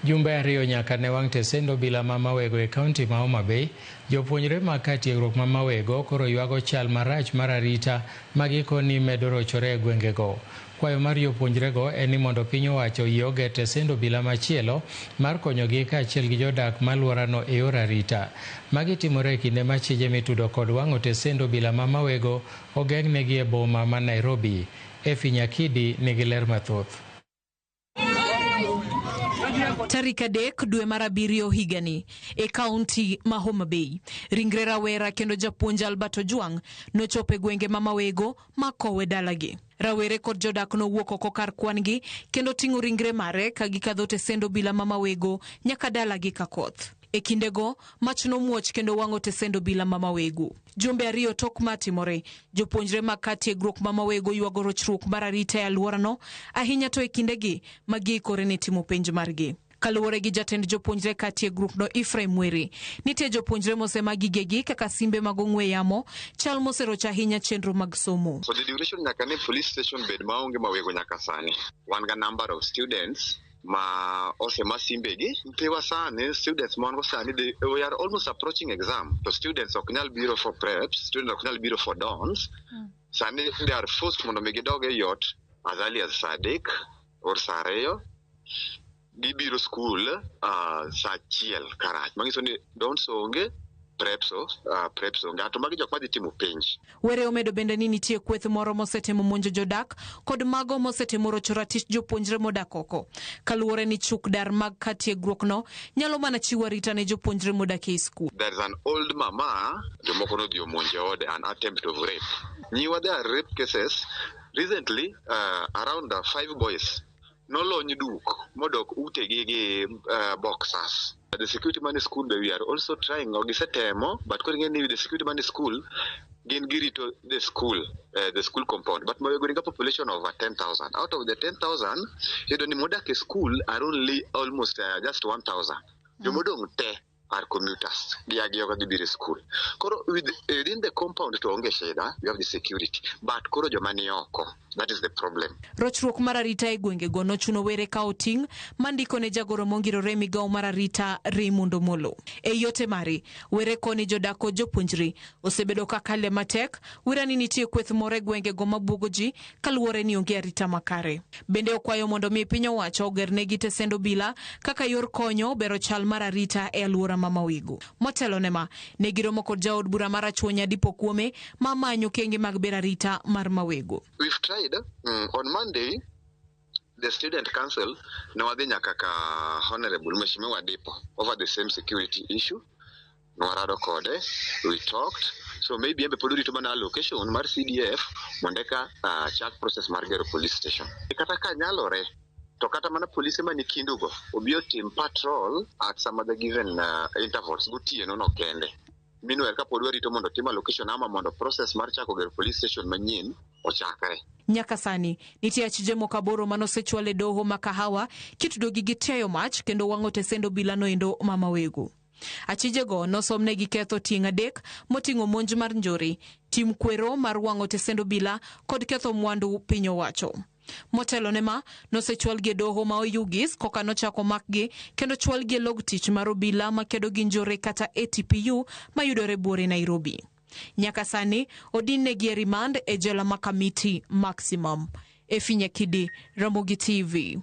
Jumbe ariyo nyaka ne wang' tesendo bila mamawego e kaunti ma Homa Bay, jopuonjre ma ka tiegruok mamawego koro ywago chal marach mar arita magikoni medo rochore e gwengego. Kwayo mar jopuonjrego en ni mondo piny owacho oyie tesendo bila machielo mar konyogi kaachiel gi jodak malworano e yor arita. Magi timore e kinde ma chije mitudo kod wang'o tesendo bila mamawego ogeng'negi e boma ma Nairobi. Efi Nyakidi nigi ler mathoth. Tarik 3 dwe mar 7 higani e kaunti ma Homa Bay, ringre rawera kendo japuonj Albert Ojwang nochopo e gwenge mamawego makowe dalagi. Rawere kod jodak nowuok oko kar kwan-gi kendo ting'o ringre mare ka gikadho tesendo bila mamawego nyaka dalagi ka koth. E kindego, mach nomuoch kendo wang'o tesendo bila mamawego. Jumbe ariyo tok matimore, jopuonjre mag kar tiegruok mamawego ywago rochruok mar arita e alworano, ahinya to e kindegi magiikore ne timo penj margi. Kaluwore gi jatend jopuonjre kar tiegruokno Ephraim Were, nitie jopuonjre mosema gigegi kaka simbe mag ong'we yamo, chal moseroch ahinya chenro mag somo. For the duration nyaka ne police station bed maonge mawego nyaka sani. Wan ga number of students ma osema simbegi mpewa sani students mon sani we are almost approaching exam. So students ok nyal biro for preps, students ok nyal biro for dons. Sani they are forced mondo gidoge yot as early as saa 3 or saa 2 gibiro school saa 1 karach. Mangiso ni dons onge, preps onge. Ato magi jok madhi timo penj. Were omedo bende ni nitie kweth moro mosetemo monjo jodak kod mago mosetemo rocho ratich jopuonjre modak oko. Kaluwore ni chuk dar mag kar tiegruokno nyalo mana chiwo arita ne jopuonjre modak e skul. There is an old mama, jomoko nodhi omonje ode, an attempt of rape. Nyiwa there are rape cases. Recently, around 5 boys nolony duk modok utegi gi boxers. The security man school we are also trying ogisetemo, but according to the security man school gin girito the school compound, but we got a population of 10,000. Out of the 10,000, you don't modak school are only almost just 1,000. You modong te are commuters. They are going school. Koro within the compound to onge sheda, you have the security, but koro jomani oko. That is the problem. Rochruok mar arita e gwengego nochuno Were ka oting' mandiko ne jagoro mongirore migawo mar arita Raymond Omolo. E yote mari, Were koni jodak kod jopuonjre osebedo ka kale matek, wira ni nitie kweth moro e gwengego mabuogo ji kaluwore ni onge arita makare. Bende okwayo mondo mi piny owacho ogernegi tesendo bila kaka yor konyo bero chal mar arita e alwora mamawego. Motelo nema, ne giromo kod jaod bura mar Achuonya Dipo Kuome mamanyo kenge mag bero arita mar mawego. We've tried. On Monday, the student council nawadhi nyaka ka Honorable Mheshimiwa Dipo over the same security issue. Nwarado kode, we talked. So maybe embe poduri to mana allocation mar CDF mondeka chak process mar gero police station. Kata ka nyalore to kata mana police mani kindugo obio team patrol at some other given intervals gotieno no kende. Meanwhile ka poduri to mondo tim allocation ama mondo process mar chako gero police station manyien ochakre. Nyaka sani, nitie achije moko 8 manosechwal e doho ma Kahawa kitudogi gi teyo mach kendo wang'o tesendo bila noendo mamawego. Achijego nosomnegi ketho tieng' 3 moting'o monj mar njore, tim kwero mar wang'o tesendo bila kod ketho mwandu piny owacho. Motelo nema nosechwal gi doho ma Oyugis koka nochako makgi kendo chwal gi log tich mar obila makedo gi njore kata ATPU mayudore buore Nairobi. Nyaka sani odinegi e remand e jela ma Kamiti Maximum. Efi Nyakidi, Ramogi TV.